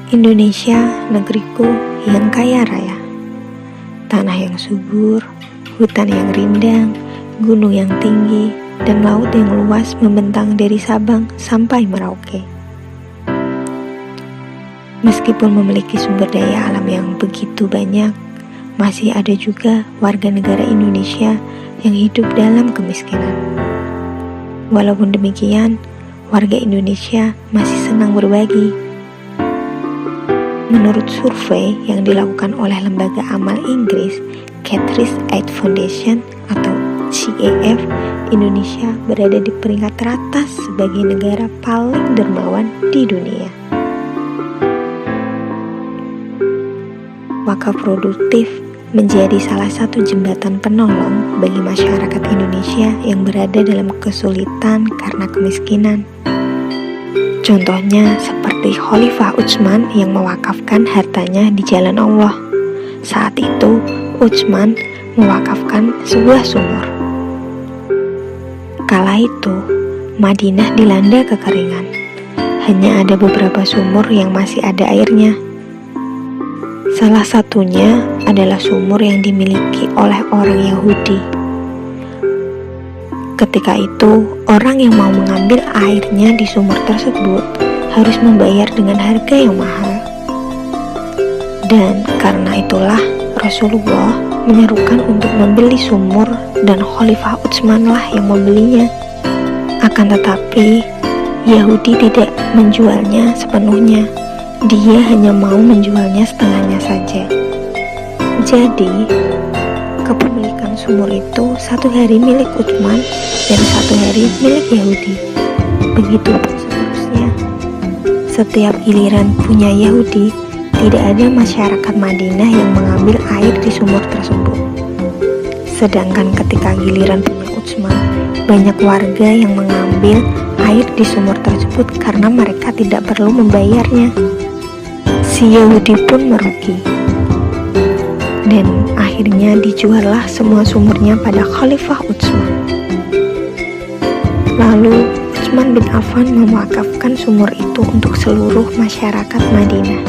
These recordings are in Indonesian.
Indonesia, negeriku yang kaya raya. Tanah yang subur, hutan yang rindang, gunung yang tinggi, dan laut yang luas membentang dari Sabang sampai Merauke. Meskipun memiliki sumber daya alam yang begitu banyak, masih ada juga warga negara Indonesia yang hidup dalam kemiskinan. Walaupun demikian, warga Indonesia masih senang berbagi. Menurut survei yang dilakukan oleh lembaga amal Inggris, Catrice Aid Foundation atau CAF, Indonesia berada di peringkat teratas sebagai negara paling dermawan di dunia. Wakaf produktif menjadi salah satu jembatan penolong bagi masyarakat Indonesia yang berada dalam kesulitan karena kemiskinan. Contohnya seperti Khalifah Utsman yang mewakafkan hartanya di jalan Allah. Saat itu, Utsman mewakafkan sebuah sumur. Kala itu, Madinah dilanda kekeringan. Hanya ada beberapa sumur yang masih ada airnya. Salah satunya adalah sumur yang dimiliki oleh orang Yahudi. Ketika itu, orang yang mau mengambil airnya di sumur tersebut harus membayar dengan harga yang mahal. Dan karena itulah Rasulullah menyerukan untuk membeli sumur dan Khalifah Utsman lah yang membelinya. Akan tetapi, Yahudi tidak menjualnya sepenuhnya. Dia hanya mau menjualnya setengahnya saja. Jadi, kepemilikan sumur itu satu hari milik Utsman dan satu hari milik Yahudi. Begitu seterusnya. Setiap giliran punya Yahudi, tidak ada masyarakat Madinah yang mengambil air di sumur tersebut. Sedangkan ketika giliran punya Utsman, banyak warga yang mengambil air di sumur tersebut karena mereka tidak perlu membayarnya. Si Yahudi pun merugi. Dan akhirnya dijuallah semua sumurnya pada Khalifah Utsman. Lalu Utsman bin Affan mewakafkan sumur itu untuk seluruh masyarakat Madinah.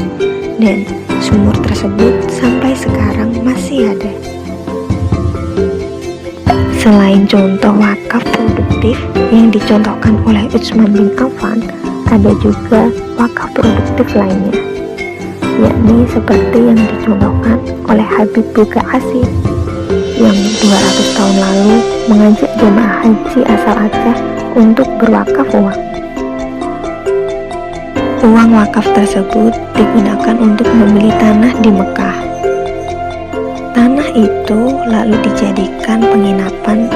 Dan sumur tersebut sampai sekarang masih ada. Selain contoh wakaf produktif yang dicontohkan oleh Utsman bin Affan, ada juga wakaf produktif lainnya, yakni seperti yang dicontohkan oleh Habib Boga Asih yang 200 tahun lalu mengajak jemaah haji asal Aceh untuk berwakaf uang. Uang wakaf tersebut digunakan untuk membeli tanah di Mekah. Tanah itu lalu dijadikan penginapan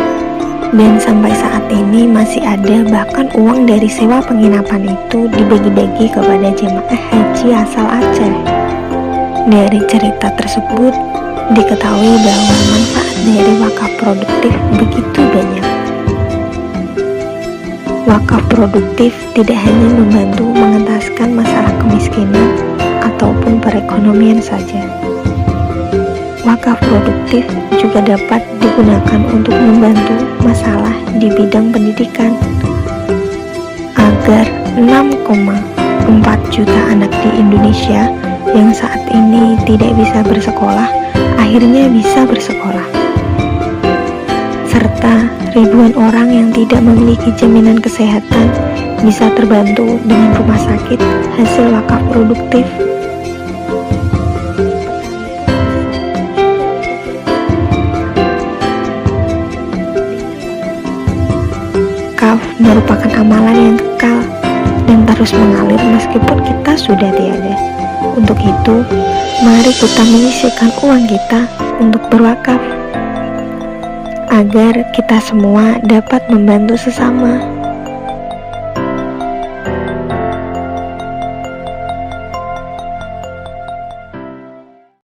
dan sampai saat ini masih ada, bahkan uang dari sewa penginapan itu dibagi-bagi kepada jemaah haji asal Aceh. Dari cerita tersebut diketahui bahwa manfaat dari wakaf produktif begitu banyak. Wakaf produktif tidak hanya membantu mengentaskan masalah kemiskinan ataupun perekonomian saja. Wakaf produktif juga dapat digunakan untuk membantu masalah di bidang pendidikan agar 6,4 juta anak di Indonesia yang saat ini tidak bisa bersekolah akhirnya bisa bersekolah, serta ribuan orang yang tidak memiliki jaminan kesehatan bisa terbantu dengan rumah sakit hasil wakaf produktif. Wakaf merupakan amalan yang kekal dan terus mengalir meskipun kita sudah tiada. Untuk itu, mari kita menyisihkan uang kita untuk berwakaf agar kita semua dapat membantu sesama.